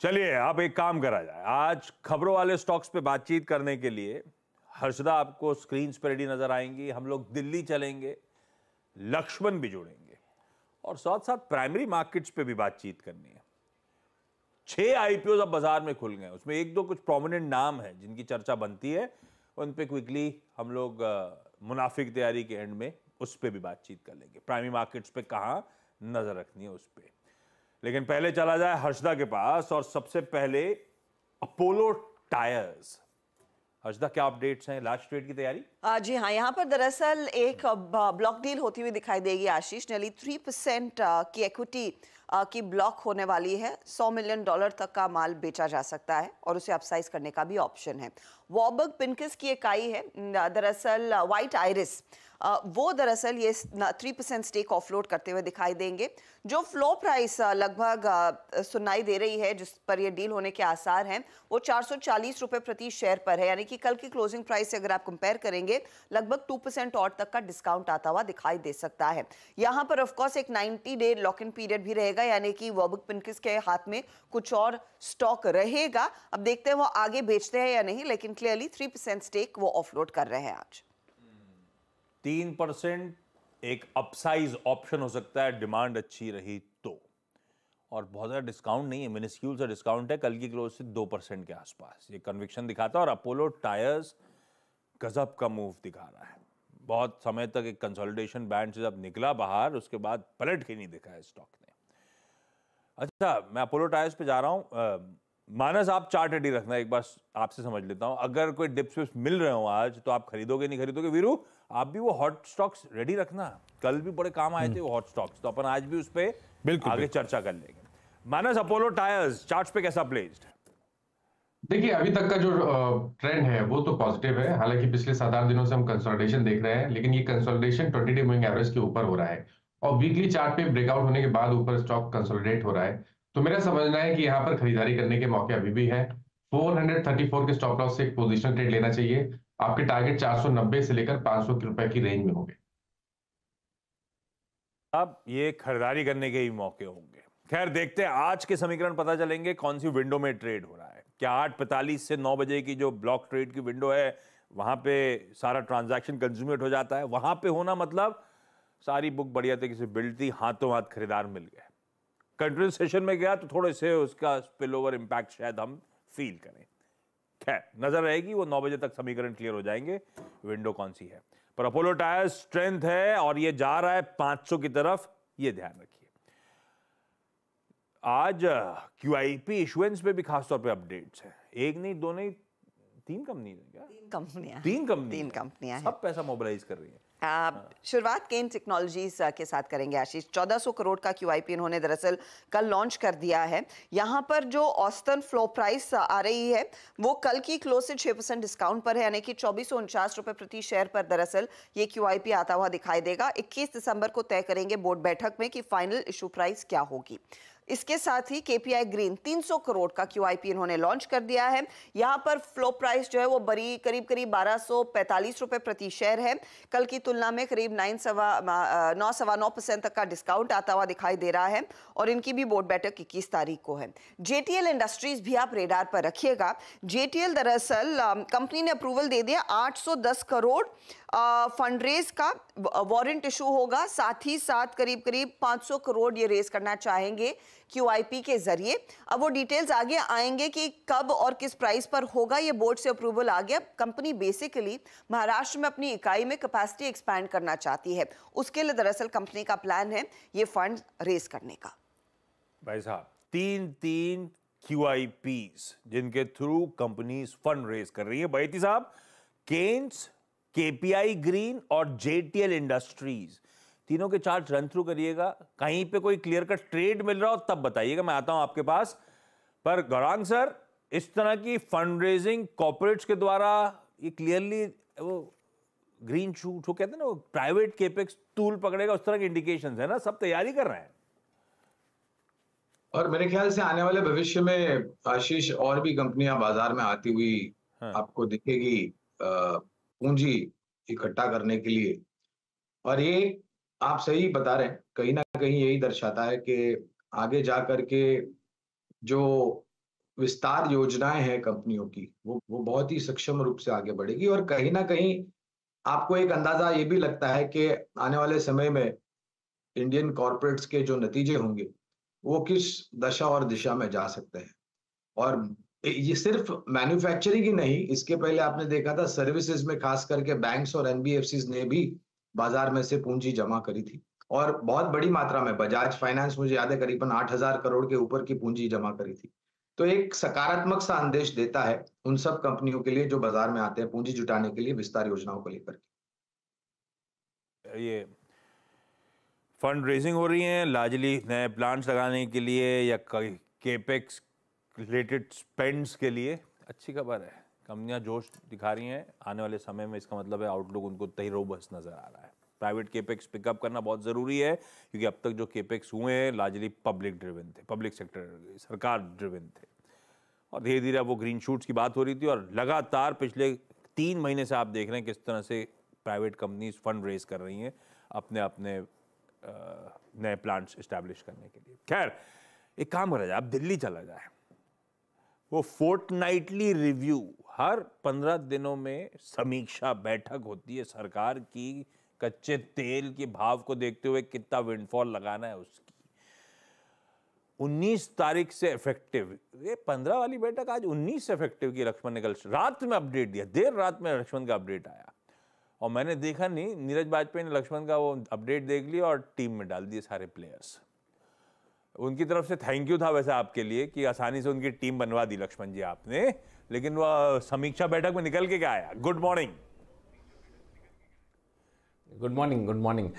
चलिए अब एक काम करा जाए। आज खबरों वाले स्टॉक्स पे बातचीत करने के लिए हर्षदा आपको स्क्रीन पे रेडी नजर आएंगी। हम लोग दिल्ली चलेंगे, लक्ष्मण भी जुड़ेंगे और साथ साथ प्राइमरी मार्केट्स पे भी बातचीत करनी है। 6 आईपीओ अब बाजार में खुल गए, उसमें एक दो कुछ प्रोमिनेंट नाम है जिनकी चर्चा बनती है, उन पे क्विकली हम लोग मुनाफिक तैयारी के एंड में उस पर भी बातचीत कर लेंगे। प्राइमरी मार्केट्स पे कहाँ नजर रखनी है उस पर। लेकिन पहले चला जाए हर्षदा के पास और सबसे पहले अपोलो टायर्स। हर्षदा, क्या अपडेट्स हैं? लास्ट ट्रेड की तैयारी? जी हाँ, यहाँ पर दरअसल एक ब्लॉक डील होती हुई दिखाई देगी आशीष। नेली 3% की इक्विटी की ब्लॉक होने वाली है। $100 मिलियन तक का माल बेचा जा सकता है और उसे अपसाइज करने का भी ऑप्शन है। वॉर्बर्ग पिंकस की इकाई है दरअसल व्हाइट आयरिस, वो दरअसल ये 3% स्टेक ऑफलोड करते हुए दिखाई देंगे। जो फ्लो प्राइस लगभग सुनाई दे रही है, जिस पर ये डील होने के आसार हैं, वो 440 रुपए प्रति शेयर पर है। यानी कि कल की क्लोजिंग प्राइस से अगर आप कंपेयर करेंगे, लगभग 2% और तक का डिस्काउंट आता हुआ दिखाई दे सकता है। यहाँ पर ऑफकोर्स एक 90 डे लॉक इन पीरियड भी रहेगा, यानी कि वॉर्बर्ग पिंकस के हाथ में कुछ और स्टॉक रहेगा। अब देखते हैं वो आगे बेचते हैं या नहीं, लेकिन क्लियरली 3% स्टेक वो ऑफलोड कर रहे हैं आज। 3% एक अपसाइज ऑप्शन हो सकता है, डिमांड अच्छी रही तो। और बहुत ज़्यादा डिस्काउंट नहीं है, मिनिस्क्यूल सा डिस्काउंट है, कल की क्लोज से 2% के आसपास ये कन्विक्शन दिखाता है। और अपोलो टायर्स गजब का मूव दिखा रहा है। बहुत समय तक एक कंसोलिडेशन बैंड से जब निकला बाहर, उसके बाद पलट के नहीं दिखा है स्टॉक ने। अच्छा, मैं अपोलो टायर्स पे जा रहा हूँ। मानस, आप चार्ट रेडी रखना, एक बार आपसे समझ लेता हूं। अगर कोई डिप्स विप्स मिल रहे हो आज तो आप खरीदोगे नहीं खरीदोगे? वीरू, आप भी वो हॉट स्टॉक्स रेडी रखना, कल भी बड़े काम आए थे वो हॉट स्टॉक्स, तो अपन आज भी उस पर आगे चर्चा कर लेंगे। मानस, अपोलो टायर्स चार्ट पे कैसा प्लेस्ड? देखिए, अभी तक का जो ट्रेंड है वो तो पॉजिटिव है। हालांकि पिछले 7-8 दिनों से हम कंसोलिडेशन देख रहे हैं, लेकिन ये कंसोलिडेशन 20 डे मूविंग एवरेज के ऊपर हो रहा है और वीकली चार्ट पे ब्रेकआउट होने के बाद ऊपर स्टॉक कंसोलिडेट हो रहा है। तो मेरा समझना है कि यहाँ पर खरीदारी करने के मौके अभी भी है। 434 के स्टॉप लॉस से एक पोजिशनल ट्रेड लेना चाहिए। आपके टारगेट 490 से लेकर 500 रुपए की रेंज में होंगे। अब ये खरीदारी करने के ही मौके होंगे। खैर, देखते हैं आज के समीकरण पता चलेंगे कौन सी विंडो में ट्रेड हो रहा है। क्या 8:45 से 9 बजे की जो ब्लॉक ट्रेड की विंडो है, वहां पे सारा ट्रांजैक्शन कंज्यूमेट हो जाता है? वहां पे होना मतलब सारी बुक बढ़िया तरीके से बिल्ड थी, हाथों हाथ खरीदार मिल गए। कंट्रोल सेशन में गया तो थोड़े से उसका स्पिल ओवर इंपैक्ट शायद हम फील करें। खैर, नजर रहेगी, वो 9 बजे तक समीकरण क्लियर हो जाएंगे विंडो कौन सी है। पर अपोलो टायर्स स्ट्रेंथ है और ये जा रहा है 500 की तरफ, ये ध्यान रखिए। आज QIP इशुएंस पे भी खासतौर पे अपडेट्स है। एक नहीं, दो नहीं, 3 कंपनी है क्या? 3 कंपनियां सब पैसा मोबिलाइज कर रही है। शुरुआत केन टेक्नोलॉजीज के साथ करेंगे आशीष। 1400 करोड़ का QIP इन्होंने दरअसल कल लॉन्च कर दिया है। यहाँ पर जो औसतन फ्लो प्राइस आ रही है वो कल की क्लोज से 6% डिस्काउंट पर है, यानी कि 2449 रुपए प्रति शेयर पर दरअसल ये QIP आता हुआ दिखाई देगा। 21 दिसंबर को तय करेंगे बोर्ड बैठक में कि फाइनल इशू प्राइस क्या होगी। इसके साथ ही KPI ग्रीन 300 करोड़ का QIP इन्होंने लॉन्च कर दिया है। यहाँ पर फ्लो प्राइस जो है वो बड़ी करीब 1245 रुपए प्रति शेयर है। कल की तुलना में करीब 9.9% तक का डिस्काउंट आता हुआ दिखाई दे रहा है और इनकी भी बोर्ड बैठक 21 तारीख को है। JTL इंडस्ट्रीज भी आप रेडार पर रखिएगा। JTL दरअसल कंपनी ने अप्रूवल दे दिया 810 करोड़ फंड रेज का वारंट इशू होगा। साथ ही साथ करीब 500 करोड़ ये रेज करना चाहेंगे QIP के जरिए। अब वो डिटेल्स आगे आएंगे कि कब और किस प्राइस पर होगा, ये बोर्ड से अप्रूवल आ गया। कंपनी बेसिकली महाराष्ट्र में अपनी इकाई में कैपेसिटी एक्सपैंड करना चाहती है, उसके लिए दरअसल कंपनी का प्लान है ये फंड रेज करने का। भाई साहब, 3 QIPs जिनके थ्रू कंपनीज फंड रेज कर रही है। बैती साहब, केन्स, KPI ग्रीन और JTL इंडस्ट्रीज, तीनों के चार्ट रन थ्रू करिएगा। कहीं पे कोई क्लियर कट ट्रेड मिल रहा हो तब बताइएगा, मैं आता हूं आपके पास। पर गौरांग सर, इस तरह की फंड रेजिंग कॉर्पोरेट्स के द्वारा ये क्लियरली वो ग्रीन शूट, वो कहते हैं ना, वो प्राइवेट केपेक्स टूल पकड़ेगा, उस तरह के इंडिकेशंस है ना, सब तैयारी कर रहे हैं। और मेरे ख्याल से आने वाले भविष्य में आशीष और भी कंपनियां बाजार में आती हुई आपको दिखेगी पूंजी इकट्ठा करने के लिए। और ये आप सही बता रहे हैं, कहीं ना कहीं यही दर्शाता है कि आगे जा करके जो विस्तार योजनाएं हैं कंपनियों की, वो बहुत ही सक्षम रूप से आगे बढ़ेगी और कहीं ना कहीं आपको एक अंदाजा ये भी लगता है कि आने वाले समय में इंडियन कॉर्पोरेट्स के जो नतीजे होंगे वो किस दशा और दिशा में जा सकते हैं। और ये सिर्फ मैन्युफैक्चरिंग ही नहीं, इसके पहले आपने देखा था सर्विसेज में खास करके बैंक्स और एनबीएफसीज ने भी बाजार में से पूंजी जमा करी थी और बहुत बड़ी मात्रा में बजाज फाइनेंस मुझे याद है करीबन 8,000 करोड़ के ऊपर की पूंजी जमा करी थी। तो एक सकारात्मक सा संदेश देता है उन सब कंपनियों के लिए जो बाजार में आते हैं पूंजी जुटाने के लिए विस्तार योजनाओं को लेकर। ये फंड रेजिंग हो रही है लार्जली नए प्लांट्स लगाने के लिए या केपेक्स रिलेटेड स्पेंड्स के लिए। अच्छी खबर है, कंपनियां जोश दिखा रही हैं। आने वाले समय में इसका मतलब है आउटलुक उनको उतना ही रोबस्ट नजर आ रहा है। प्राइवेट केपेक्स पिकअप करना बहुत ज़रूरी है क्योंकि अब तक जो केपेक्स हुए हैं लार्जली पब्लिक ड्रिवन थे, पब्लिक सेक्टर सरकार ड्रिवन थे और धीरे धीरे अब वो ग्रीन शूट्स की बात हो रही थी और लगातार पिछले 3 महीने से आप देख रहे हैं किस तरह से प्राइवेट कंपनीज फंड रेज कर रही हैं अपने अपने नए प्लांट्स इस्टेब्लिश करने के लिए। खैर एक काम करा जाए, आप दिल्ली चला जाए, वो फोर्टनाइटली रिव्यू हर 15 दिनों में समीक्षा बैठक होती है सरकार की, कच्चे तेल के भाव को देखते हुए कितना विंडफॉल लगाना है उसकी। 19 तारीख से इफेक्टिव, ये 15 वाली बैठक आज 19 से इफेक्टिव की लक्ष्मण ने कल रात में अपडेट दिया, देर रात में लक्ष्मण का अपडेट आया और मैंने देखा नहीं, नीरज वाजपेयी ने लक्ष्मण का वो अपडेट देख लिया और टीम में डाल दिए सारे प्लेयर्स। उनकी तरफ से थैंक यू था वैसे आपके लिए कि आसानी से उनकी टीम बनवा दी लक्ष्मण जी आपने, लेकिन वह समीक्षा बैठक में निकल के क्या आया? Good morning. Good morning, good morning.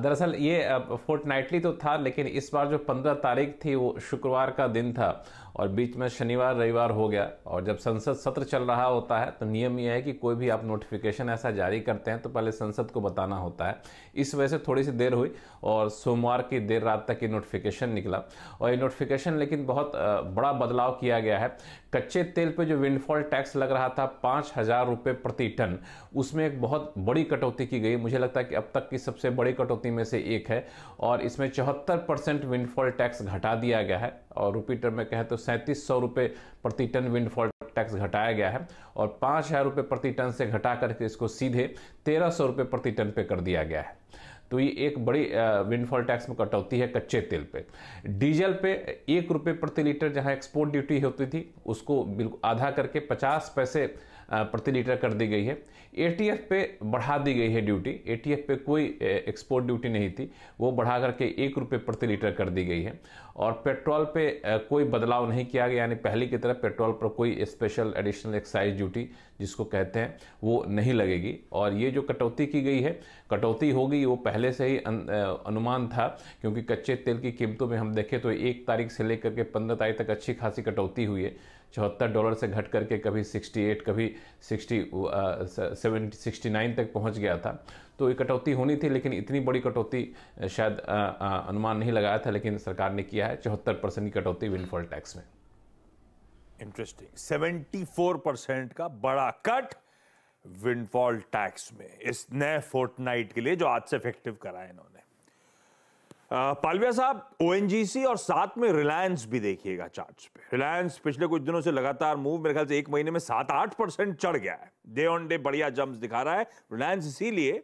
दरअसल ये फोर्टनाइटली तो था, लेकिन इस बार जो 15 तारीख थी वो शुक्रवार का दिन था और बीच में शनिवार रविवार हो गया। और जब संसद सत्र चल रहा होता है तो नियम यह है कि कोई भी आप नोटिफिकेशन ऐसा जारी करते हैं तो पहले संसद को बताना होता है। इस वजह से थोड़ी सी देर हुई और सोमवार की देर रात तक ये नोटिफिकेशन निकला और ये नोटिफिकेशन लेकिन बहुत बड़ा बदलाव किया गया है। कच्चे तेल पे जो विंडफॉल टैक्स लग रहा था 5,000 रुपये प्रति टन, उसमें एक बहुत बड़ी कटौती की गई। मुझे लगता है कि अब तक की सबसे बड़ी कटौती में से एक है और इसमें 74% विंडफॉल टैक्स घटा दिया गया है और रुपये टर्म में कहें तो 3700 रुपये प्रति टन विंडफॉल टैक्स घटाया गया है और 5,000 रुपये प्रति टन से घटा करके इसको सीधे 1,300 रुपये प्रति टन पे कर दिया गया है। तो ये एक बड़ी विंडफॉल टैक्स में कटौती है कच्चे तेल पे। डीजल पे 1 रुपये प्रति लीटर जहां एक्सपोर्ट ड्यूटी होती थी उसको बिल्कुल आधा करके 50 पैसे प्रति लीटर कर दी गई है। एटीएफ पे बढ़ा दी गई है ड्यूटी, एटीएफ पे कोई एक्सपोर्ट ड्यूटी नहीं थी, वो बढ़ा करके 1 रुपये प्रति लीटर कर दी गई है। और पेट्रोल पे कोई बदलाव नहीं किया गया, यानी पहले की तरह पेट्रोल पर कोई स्पेशल एडिशनल एक्साइज ड्यूटी जिसको कहते हैं वो नहीं लगेगी। और ये जो कटौती की गई है, कटौती होगी वो पहले से ही अनुमान था, क्योंकि कच्चे तेल की कीमतों में हम देखें तो 1 तारीख से लेकर के 15 तारीख तक अच्छी खासी कटौती हुई है। $74 से घट करके कभी 68, कभी 69 तक पहुंच गया था। तो ये कटौती होनी थी, लेकिन इतनी बड़ी कटौती शायद अनुमान नहीं लगाया था, लेकिन सरकार ने किया है 74% की कटौती विंडफॉल टैक्स में। इंटरेस्टिंग, 74% का बड़ा कट विंडफॉल टैक्स में इस नए फोर्टनाइट के लिए जो आज से इफेक्टिव करा है इन्होंने। पालविया साहब, ओएनजीसी और साथ में रिलायंस भी देखिएगा चार्ट्स पे। रिलायंस पिछले कुछ दिनों से लगातार मूव, मेरे ख्याल से 1 महीने में 7-8% चढ़ गया है, डे ऑन डे बढ़िया जंप्स दिखा रहा है रिलायंस। इसीलिए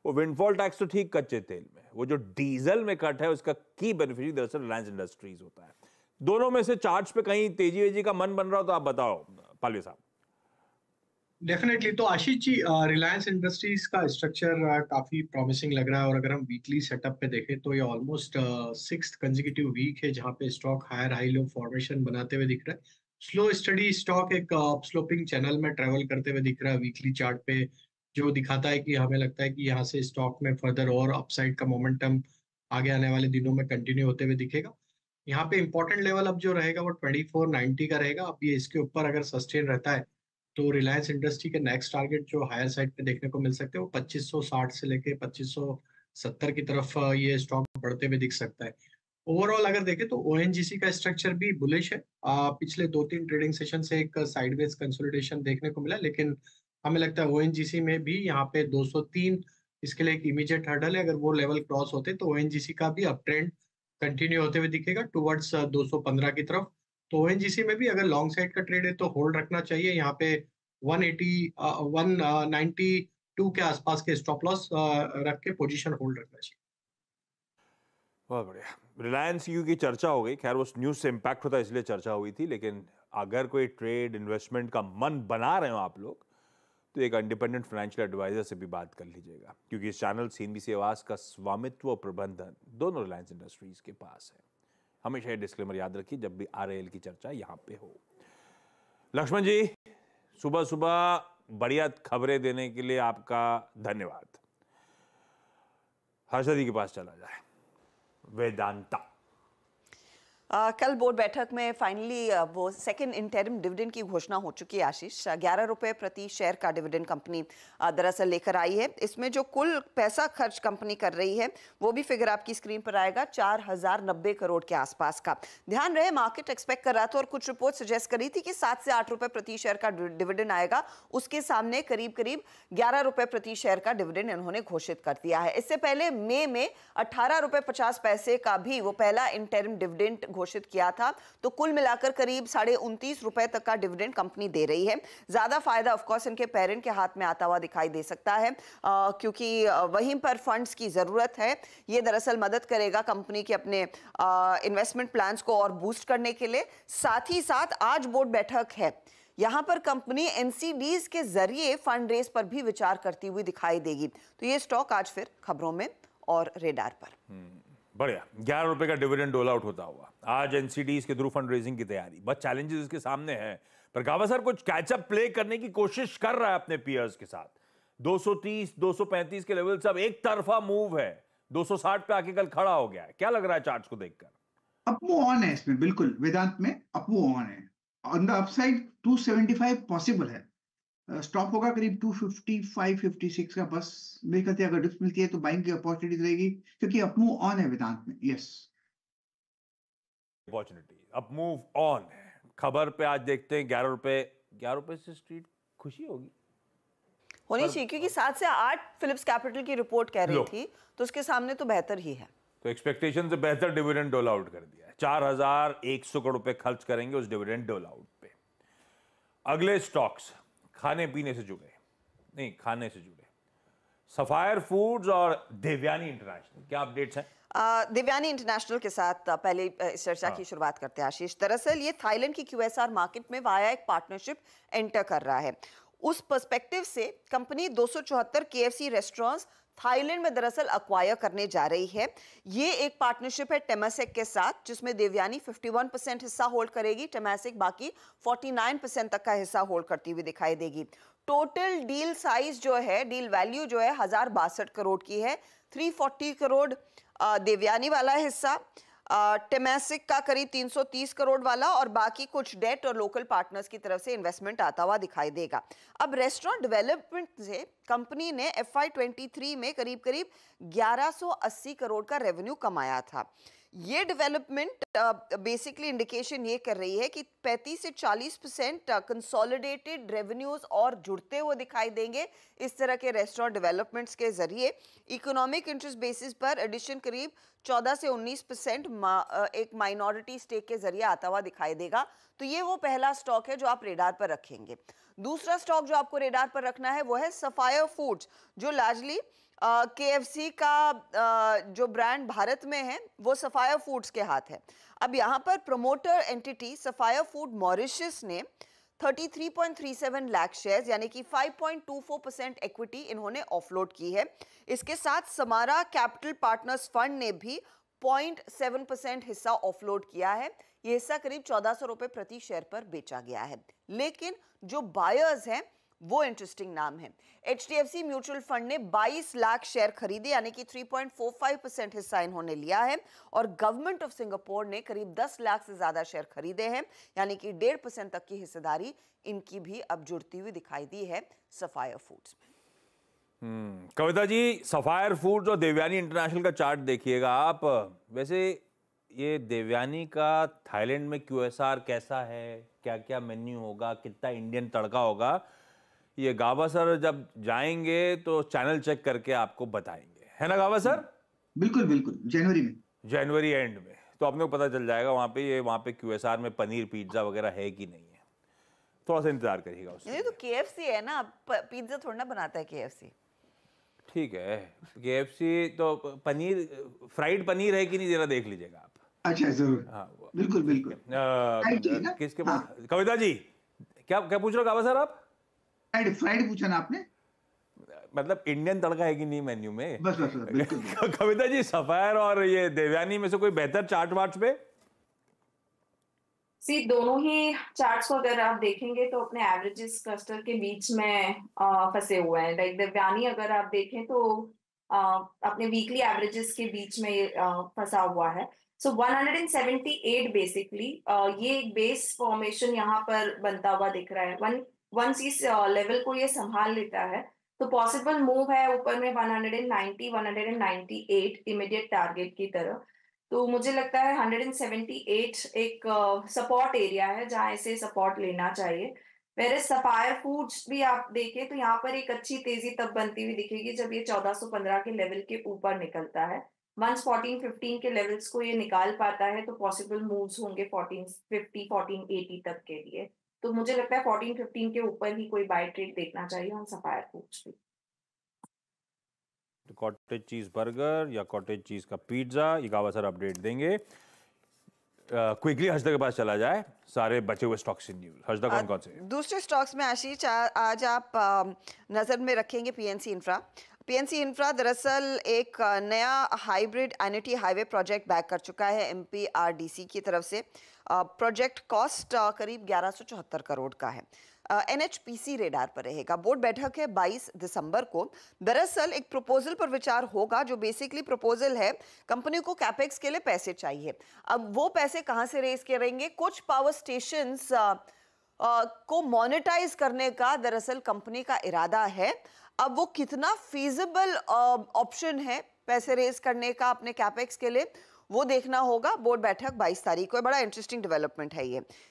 वो विंडफॉल टैक्स तो ठीक कच्चे तेल में, वो जो डीजल में कट है उसका की बेनिफिशियरी दरअसल रिलायंस इंडस्ट्रीज होता है। दोनों में से चार्ट्स पे कहीं तेजी वेजी का मन बन रहा हो तो आप बताओ पालविया साहब। डेफिनेटली। तो आशीष जी, रिलायंस इंडस्ट्रीज का स्ट्रक्चर काफी प्रॉमिसिंग लग रहा है और अगर हम वीकली सेटअप पे देखें तो ये ऑलमोस्ट 6th कंसेक्यूटिव वीक है जहां पे stock higher high low formation बनाते हुए दिख रहा है। स्लो स्टडी स्टॉक एक स्लोपिंग चैनल में ट्रेवल करते हुए दिख रहा है वीकली चार्ट पे, जो दिखाता है कि हमें लगता है कि यहाँ से स्टॉक में फर्दर और अपसाइड का मोमेंटम आगे आने वाले दिनों में कंटिन्यू होते हुए दिखेगा। यहाँ पे इंपॉर्टेंट लेवल अब जो रहेगा वो 2490 का रहेगा। अब ये इसके ऊपर अगर सस्टेन रहता है तो रिलायंस इंडस्ट्री के नेक्स्ट टारगेट जो हायर साइड पे देखने को मिल सकते हैं वो 2560 से लेके 2570 की तरफ ये स्टॉक बढ़ते हुए दिख सकता है। ओवरऑल अगर देखें तो ओएनजीसी का स्ट्रक्चर भी बुलिश है। पिछले 2-3 ट्रेडिंग सेशन से एक साइडवेज कंसोलिडेशन देखने को मिला, लेकिन हमें लगता है ओएनजीसी में भी यहाँ पे 203 इसके लिए एक इमीडिएट हर्डल है। अगर वो लेवल क्रॉस होते तो ओएनजीसी का भी अप ट्रेंड कंटिन्यू होते हुए दिखेगा टुवर्ड्स 215 की तरफ। तो ओएनजीसी में भी अगर लॉन्ग साइड का ट्रेड है तो होल्ड रखना चाहिए। यहाँ पे 192 के आसपास के स्टॉप लॉस रख के पोजीशन होल्ड रखना चाहिए। बहुत बढ़िया। रिलायंस यू की चर्चा हो गई, खैर उस न्यूज से इंपैक्ट होता है इसलिए चर्चा हुई थी, लेकिन अगर कोई ट्रेड इन्वेस्टमेंट का मन बना रहे हो आप लोग तो एक इंडिपेंडेंट फाइनेंशियल एडवाइजर से भी बात कर लीजिएगा, क्योंकि इस चैनल सीएनबीसी आवाज का स्वामित्व और प्रबंधन दोनों रिलायंस इंडस्ट्रीज के पास है। हमेशा ये डिस्क्लेमर याद रखिए जब भी आरएएल की चर्चा यहां पे हो। लक्ष्मण जी, सुबह सुबह बढ़िया खबरें देने के लिए आपका धन्यवाद। हर्षदी के पास चला जाए। वेदांता कल बोर्ड बैठक में फाइनली वो सेकंड इंटरिम डिविडेंड की घोषणा हो चुकी है आशीष। 11 रुपए प्रति शेयर का डिविडेंड कंपनी दरअसल लेकर आई है। इसमें जो कुल पैसा खर्च कंपनी कर रही है वो भी फिगर आपकी स्क्रीन पर आएगा, 4090 करोड़ के आसपास का। ध्यान रहे मार्केट एक्सपेक्ट कर रहा था और कुछ रिपोर्ट सजेस्ट करी थी कि 7 से 8 रुपए प्रति शेयर का डिविडेंड आएगा। उसके सामने करीब करीब 11 रुपए प्रति शेयर का डिविडेंड इन्होंने घोषित कर दिया है। इससे पहले मई में 18 रुपए 50 पैसे का भी वो पहला इंटरिम डिविडेंड घोषित किया था। तो कुल मिलाकर करीब 29.5 रुपए तक का डिविडेंड कंपनी दे रही है। ज्यादा फायदा ऑफ कोर्स इनके पेरेंट के हाथ में आता हुआ दिखाई दे सकता है, क्योंकि वहीं पर फंड्स की जरूरत है। ये दरअसल मदद करेगा कंपनी के अपने इन्वेस्टमेंट प्लान्स को और बूस्ट करने के लिए। साथ ही साथ आज बोर्ड बैठक है, यहां पर कंपनी एनसीडीज के जरिए फंड रेज पर भी विचार करती हुई दिखाई देगी। तो ये स्टॉक आज फिर खबरों में और रेडार पर। बढ़िया, 11 रुपए का डिविडेंड डोल आउट होता हुआ आज एनसीडीज के थ्रू फंड रेजिंग की तैयारी। बस चैलेंजेस इसके सामने हैं, पर गावा सर कुछ कैचअप प्ले करने की कोशिश कर रहा है अपने पीयर्स के साथ। 230 235 के लेवल से अब एक तरफा मूव है, 260 पे आके कल खड़ा हो गया है। क्या लग रहा है चार्ट्स को देखकर? अपमूव ऑन है इसमें, बिल्कुल वेदांत में अपमूव ऑन है। ऑन द अपसाइड 275 पॉसिबल है। स्टॉप होगा करीब 255 56 का। बस मेरे ख्याल से अगर डिप्स मिलती है तो बाइंग की अपॉर्चुनिटी रहेगी, क्योंकि अपमूव ऑन है वेदांत में। यस, अपॉर्चुनिटी अपमूव ऑन है। खबर पे आज देखते हैं 11 रुपए से स्ट्रीट खुशी होगी, होनी चाहिए, क्योंकि 7 से 8 फिलिप्स कैपिटल की रिपोर्ट कह रही थी, तो उसके सामने तो बेहतर ही है। तो एक्सपेक्टेशन से बेहतर डिविडेंड डोल आउट कर दिया है। 4100 करोड़ रुपए खर्च करेंगे उस डिविडेंड डोल आउट पे। अगले स्टॉक्स खाने पीने से जुड़े, नहीं खाने से जुड़े, सफायर फूड्स और देवयानी इंटरनेशनल, क्या अपडेट्स हैं? देवयानी इंटरनेशनल के साथ पहले इस चर्चा की शुरुआत करते हैं आशीष। दरअसल ये थाईलैंड की क्यूएसआर मार्केट में वाया एक पार्टनरशिप एंटर कर रहा है। उस पर्सपेक्टिव से कंपनी 274 केएफसी रेस्टोरेंट्स थाईलैंड में दरअसल अक्वायर करने जा रही है। ये एक पार्टनरशिप है टेमासेक के साथ, जिसमें देवयानी 51% हिस्सा होल्ड करेगी, टेमासेक बाकी 49% तक का हिस्सा होल्ड करती हुई दिखाई देगी। टोटल डील साइज जो है, डील वैल्यू जो है 1062 करोड़ की है। 340 करोड़ देवयानी वाला हिस्सा, टेमासेक का करीब 330 करोड़ वाला, और बाकी कुछ डेट और लोकल पार्टनर्स की तरफ से इन्वेस्टमेंट आता हुआ दिखाई देगा। अब रेस्टोरेंट डेवलपमेंट से कंपनी ने FY23 में करीब करीब 1180 करोड़ का रेवेन्यू कमाया था। ये डेवलपमेंट बेसिकली इंडिकेशन ये कर रही है कि 35 से 40% कंसोलिडेटेड रेवेन्यूज और जुड़ते हुए दिखाई देंगे इस तरह के रेस्टोरेंट डेवलपमेंट्स के जरिए। इकोनॉमिक इंटरेस्ट बेसिस पर एडिशन करीब 14 से 19% एक माइनॉरिटी स्टेक के जरिए आता हुआ दिखाई देगा। तो ये वो पहला स्टॉक है जो आप रेडार पर रखेंगे। दूसरा स्टॉक जो आपको रेडार पर रखना है वो है सफायर फूड्स, जो लार्जली KFC का जो ब्रांड भारत में है वो सफायर फूड्स के हाथ है। अब यहाँ पर promoter entity sapphire food Mauritius ने 33.37 लाख शेयर्स यानी कि 5.24% इक्विटी इन्होंने ऑफलोड की है। इसके साथ समारा कैपिटल पार्टनर्स फंड ने भी 0.7% हिस्सा ऑफलोड किया है। यह हिस्सा करीब 1400 रुपए प्रति शेयर पर बेचा गया है। लेकिन जो बायर्स हैं वो इंटरेस्टिंग नाम है। HDFC म्यूचुअल फंड ने 22 लाख शेयर खरीदे यानी कि 3.45% हिस्सा इन्होंने लिया है, और गवर्नमेंट ऑफ सिंगापुर ने करीब 10 लाख से ज्यादा शेयर खरीदे हैं यानी कि 1.5% तक की हिस्सेदारी इनकी भी अब जुड़ती हुई दिखाई दी है सफायर फूड्स में। कविता जी, सफायर फूड्स और देवयानी इंटरनेशनल का चार्ट देखिएगा आप। वैसे ये देवयानी का थाईलैंड में QSR कैसा है, क्या क्या मेन्यू होगा, कितना इंडियन तड़का होगा, ये गावा सर जब जाएंगे तो चैनल चेक करके आपको बताएंगे, है ना गावा सर? बिल्कुल बिल्कुल, जनवरी में, जनवरी एंड में। तो अपने को पता चल जाएगा वहाँ पे QSR में पनीर पिज्ज़ा वगैरह है कि नहीं है। थोड़ा सा इंतजार करिएगा उससे। ये तो KFC है ना, पिज्जा थोड़ा ना बनाता है KFC। ठीक है, KFC तो पनीर, फ्राइड पनीर है कि नहीं जरा देख लीजिएगा आप। अच्छा जरूर, हाँ बिल्कुल बिल्कुल। फ्राइड चाहिए ना? किसके हाँ, कविता जी, क्या क्या पूछ रहे हो काबा सर आप? फ्राइड पूछा ना आपने? मतलब इंडियन तड़का है कि नहीं मेन्यू में? बस बस बस, बिल्कुल बिल्कुल। कविता जी, सफायर और ये देवयानी में से कोई बेहतर चार्ट वार्ट पे? दोनों ही चार्ट्स को अगर आप देखेंगे तो अपने एवरेजेस क्लस्टर के बीच में फंसे हुए हैं। लाइक देवयानी अगर आप देखें तो अपने वीकली एवरेजेस के बीच में ये फंसा हुआ है। 178 बेसिकली ये एक बेस फॉर्मेशन यहाँ पर बनता हुआ दिख रहा है। वंस इस लेवल को ये संभाल लेता है तो पॉसिबल मूव है ऊपर में 190 198 इमीडिएट टारगेट की तरह। तो मुझे लगता है 178 एक सपोर्ट एरिया है जहां इसे सपोर्ट लेना चाहिए। वेरे सफायर फूड्स भी आप देखें तो यहाँ पर एक अच्छी तेजी तब बनती हुई दिखेगी जब ये 1415 के लेवल के ऊपर निकलता है। वंस 1415 के लेवल्स को ये निकाल पाता है तो पॉसिबल मूव्स होंगे 1450 1480 तक के लिए। तो मुझे लगता है 1415 के ऊपर ही कोई बाय ट्रेड देखना चाहिए ऑन सफायर फूड्स भी। कॉटेज चीज बर्गर या कॉटेज चीज का पिज्जा, ये कावा सर अपडेट देंगे। क्विकली हर्षदा के पास चला जाए, सारे बचे हुए स्टॉक्स इन न्यूज। हर्षदा कौन कौन से? दूसरे स्टॉक्स में आशीष आज आप नजर में रखेंगे PNC इंफ्रा। PNC इंफ्रा दरअसल एक नया hybrid annuity highway project back कर चुका है MPRDC की तरफ से। प्रोजेक्ट कॉस्ट करीब 1174 करोड़ का है। NHPC रेडार पर रहेगा। बोर्ड बैठक है 22 दिसंबर को। दरअसल एक प्रपोजल पर विचार होगा जो बेसिकली प्रपोजल है, कंपनी को कैपेक्स के लिए पैसे चाहिए। अब वो पैसे कहां से रेज करेंगे? कुछ पावर स्टेशंस को मोनेटाइज करने का दरअसल कंपनी का इरादा है। अब वो कितना फीजिबल ऑप्शन है पैसे रेज करने का अपने कैपेक्स के लिए, वो देखना होगा। बोर्ड बैठक 22 तारीख को। बड़ा इंटरेस्टिंग डेवलपमेंट है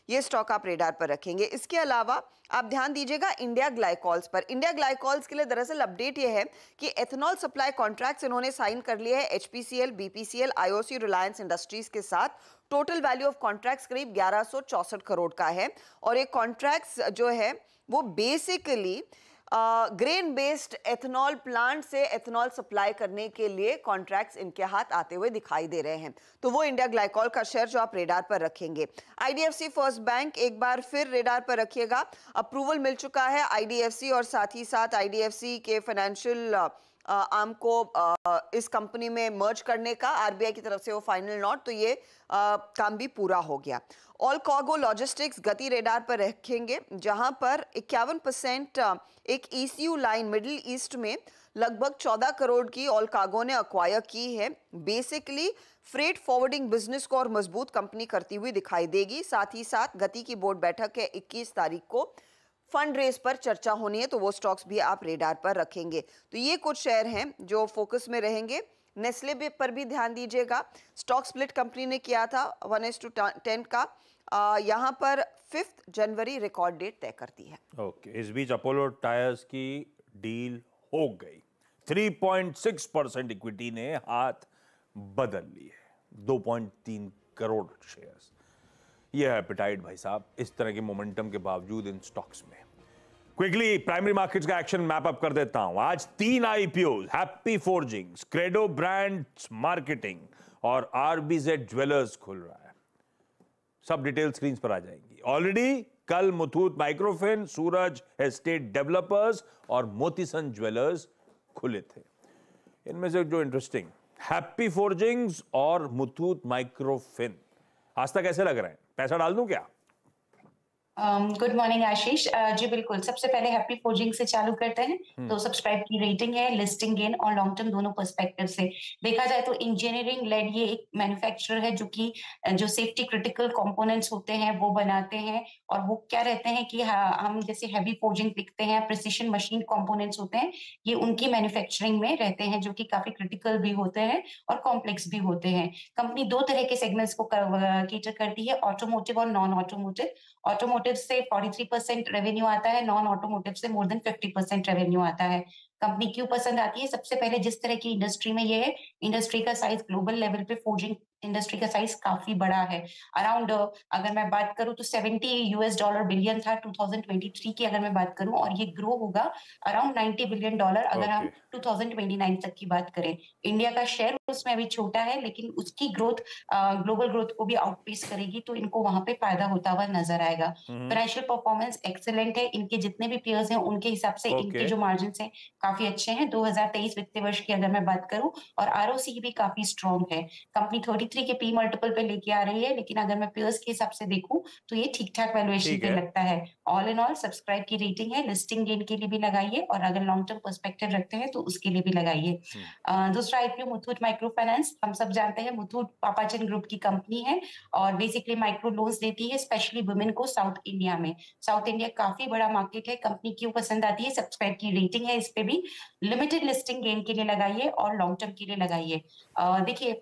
ये स्टॉक आप रेडार पर रखेंगे। इसके अलावा आप ध्यान दीजिएगा इंडिया ग्लाइकॉल्स पर। इंडिया ग्लाइकॉल्स के लिए दरअसल अपडेट ये है कि एथेनॉल सप्लाई कॉन्ट्रैक्ट्स इन्होंने साइन कर लिए हैं HPCL, BPCL, IOC, Reliance industries के साथ। टोटल वैल्यू ऑफ कॉन्ट्रैक्ट्स करीब 1164 करोड़ का है। और ये कॉन्ट्रैक्ट्स जो है वो basically grain based ethanol plant से एथेनॉल सप्लाई करने के लिए कॉन्ट्रैक्ट्स इनके हाथ आते हुए दिखाई दे रहे हैं। तो वो इंडिया ग्लाइकॉल का शेयर जो आप रेडार पर रखेंगे। IDFC फर्स्ट बैंक एक बार फिर रेडार पर रखिएगा। अप्रूवल मिल चुका है IDFC और साथ ही साथ IDFC के फाइनेंशियल आर्म को इस कंपनी में मर्ज करने का RBI की तरफ से वो फाइनल नोट, तो ये काम भी पूरा हो गया। ऑल कार्गो लॉजिस्टिक्स गति रेडार पर रखेंगे, जहां पर 51% एक ECU लाइन मिडिल ईस्ट में लगभग 14 करोड़ की ऑल कार्गो ने अक्वायर की है। बेसिकली फ्रेट फॉरवर्डिंग बिजनेस को और मजबूत कंपनी करती हुई दिखाई देगी। साथ ही साथ गति की बोर्ड बैठक है 21 तारीख को। फंड रेस पर चर्चा होनी है, तो वो स्टॉक्स भी आप रेडार पर रखेंगे। तो ये कुछ शेयर हैं जो फोकस में रहेंगे। नेस्ले पर भी ध्यान दीजिएगा। स्टॉक स्प्लिट कंपनी ने किया था 1:10 का। यहाँ पर 5 जनवरी रिकॉर्ड डेट तय करती है। ओके, इस बीच अपोलो टायर्स की डील हो गई। 3.6% इक्विटी ने हाथ बदल ली है। 2.3 करोड़ शेयर्स। ये है एपेटाइट भाई साहब इस तरह के मोमेंटम के बावजूद इन स्टॉक्स में। क्विकली प्राइमरी मार्केट्स का एक्शन मैप अप कर देता हूं। आज 3 IPOs, happy forgings, credo brands marketing और RBZ ज्वेलर्स खुल रहा है। सब डिटेल स्क्रीन पर आ जाएंगी। ऑलरेडी कल मुथूट माइक्रोफिन, सूरज एस्टेट डेवलपर्स और मोतीसन ज्वेलर्स खुले थे। इनमें से जो इंटरेस्टिंग, हैप्पी फोर्जिंग्स और मुथूट माइक्रोफिन आज तक कैसे लग रहे हैं? पैसा डाल दूं क्या? गुड मॉर्निंग आशीष जी, बिल्कुल। सबसे पहले हैप्पी फोर्जिंग से चालू करते हैं। तो सब्सक्राइब की रेटिंग है, लिस्टिंग गेन और लॉन्ग टर्म दोनों पर्सपेक्टिव से देखा जाए तो इंजीनियरिंग लेड ये एक मैन्युफैक्चरर है जो कि जो सेफ्टी क्रिटिकल कंपोनेंट्स होते हैं वो बनाते हैं। और वो क्या रहते हैं कि हम जैसे हैवी फोर्जिंग लिखते हैं, प्रिसिशन मशीन कंपोनेंट्स होते हैं, ये उनकी मैन्युफैक्चरिंग में रहते हैं जो कि काफी क्रिटिकल भी होते हैं और कॉम्प्लेक्स भी होते हैं। कंपनी 2 तरह के सेगमेंट्स को कैटर करती है, ऑटोमोटिव और नॉन ऑटोमोटिव। ऑटोमोटिव से 43% रेवेन्यू आता है, नॉन ऑटोमोटिव से मोर देन 50% रेवेन्यू आता है। कंपनी क्यों पसंद आती है? सबसे पहले जिस तरह की इंडस्ट्री में ये है, इंडस्ट्री का साइज ग्लोबल लेवल पे फोर्जिंग इंडस्ट्री का साइज काफी बड़ा है। अराउंड अगर मैं बात करूं तो $70 बिलियन था 2023 की अगर मैं बात करूं, और ये ग्रो होगा अराउंड $90 बिलियन अगर हम 2029 तक की बात करें। इंडिया का शेयर उसमें अभी छोटा है, लेकिन उसकी ग्रोथ ग्लोबल ग्रोथ को भी आउटपेस करेगी, तो इनको वहां पे फायदा होता हुआ नजर आएगा। फाइनेंशियल परफॉर्मेंस एक्सेलेंट है, इनके जितने भी पेयर्स हैं उनके हिसाब से इनके जो मार्जिन हैं काफी अच्छे हैं। 2023 वित्तीय वर्ष की अगर मैं बात करूं, और आरओसी भी काफी स्ट्रॉन्ग है। कंपनी 33 के पी मल्टीपल पे लेके आ रही है, लेकिन अगर मैं पेयर्स के हिसाब से देखूं तो ये ठीक ठाक वैल्यूएशन पे लगता है। ऑल इन ऑल सब्सक्राइब की रेटिंग है, लिस्टिंग गेन के लिए भी लगाइए, और अगर लॉन्ग टर्म पर्सपेक्टिव रखते हैं तो उसके लिए भी लगाइए। दूसरा आईपीओ मुथूट माइक्रो फाइनेंस, हम सब जानते हैं मुथूट पापाचन ग्रुप की कंपनी है और बेसिकली माइक्रो लोन्स देती है स्पेशली वुमेन को साउथ इंडिया में। साउथ इंडिया काफी बड़ा मार्केट है, कंपनी क्यों पसंद आती है, सब्सक्राइब की रेटिंग है, इस पे भी लिमिटेड लिस्टिंग गेन के लिए लगाइए और लॉन्ग टर्म के लिए लगाइए। देखिए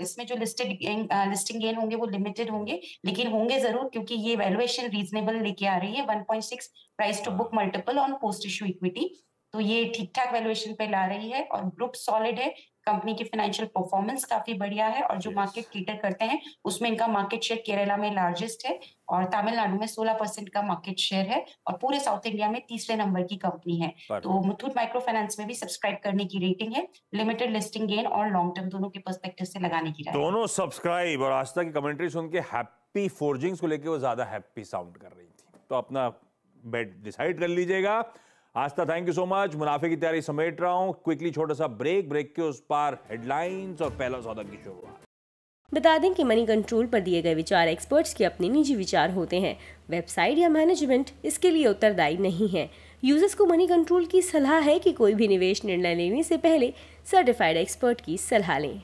इसमें जो लिस्टिंग गेन होंगे वो लिमिटेड होंगे, लेकिन होंगे जरूर, क्योंकि ये वैल्यूएशन रीजनेबल लेके आ रही है। 1.6 price to book multiple on post issue equity, तो ये ठीक ठाक वैल्यूएशन पे ला रही है और ग्रुप सॉलिड है। कंपनी की फाइनेंशियल परफॉर्मेंस काफी बढ़िया है, और जो मार्केट कैटर करते हैं उसमें इनका मार्केट शेयर केरला में लार्जेस्ट है और तमिलनाडु में 16% का मार्केट शेयर है, और पूरे साउथ इंडिया में तीसरे नंबर की कंपनी है। तो मुथूट माइक्रो फाइनेंस में भी सब्सक्राइब करने की रेटिंग है, लिमिटेड लिस्टिंग गेन और लॉन्ग टर्म दोनों के पर्सपेक्टिव से लगाने की राय। दोनों सब्सक्राइब, और आज तक की कमेंट्री सुन के हैप्पी फोर्जिंग्स को लेके वो ज्यादा हैप्पी साउंड कर रही थी, तो अपना बेट डिसाइड कर लीजिएगा। आस्था थैंक यू सो मच। मुनाफे की तैयारी समेट रहा हूं, क्विकली छोटा सा ब्रेक के उस पार हेडलाइंस और पहला सौदा की शुरुआत। बता दें कि मनी कंट्रोल पर दिए गए विचार एक्सपर्ट्स के अपने निजी विचार होते हैं। वेबसाइट या मैनेजमेंट इसके लिए उत्तरदायी नहीं है। यूजर्स को मनी कंट्रोल की सलाह है कि कोई भी निवेश निर्णय लेने से पहले सर्टिफाइड एक्सपर्ट की सलाह लें।